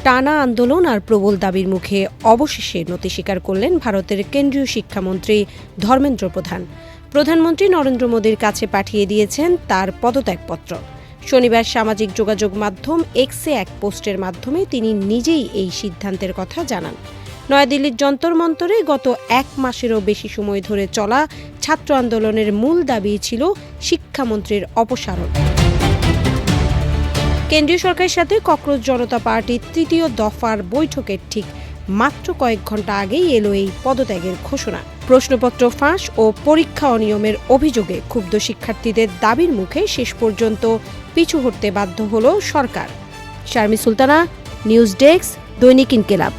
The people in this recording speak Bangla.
টানা আন্দোলন আর প্রবল দাবির মুখে অবশেষে নতি স্বীকার করলেন ভারতের কেন্দ্রীয় শিক্ষামন্ত্রী ধর্মেন্দ্র প্রধান। প্রধানমন্ত্রী নরেন্দ্র মোদীর কাছে পাঠিয়ে দিয়েছেন তার পদত্যাগপত্র। শনিবার সামাজিক যোগাযোগ মাধ্যম এক্সে এক পোস্টের মাধ্যমে তিনি নিজেই এই সিদ্ধান্তের কথা জানান। নয়াদিল্লির যন্তর মন্তরে গত এক মাসেরও বেশি সময় ধরে চলা ছাত্র আন্দোলনের মূল দাবি ছিল শিক্ষামন্ত্রীর অপসারণ। কেন্দ্রীয় সরকারের সাথে ককরোচ জনতা পার্টির তৃতীয় দফার বৈঠকের ঠিক মাত্র কয়েক ঘণ্টা আগেই এলো এই পদত্যাগের ঘোষণা। প্রশ্নপত্র ফাঁস ও পরীক্ষা অনিয়মের অভিযোগে ক্ষুব্ধ শিক্ষার্থীদের দাবির মুখে শেষ পর্যন্ত পিছু হটতে বাধ্য হল সরকার। শারমি সুলতানা, নিউজ ডেস্ক, দৈনিক ইনকিলাব।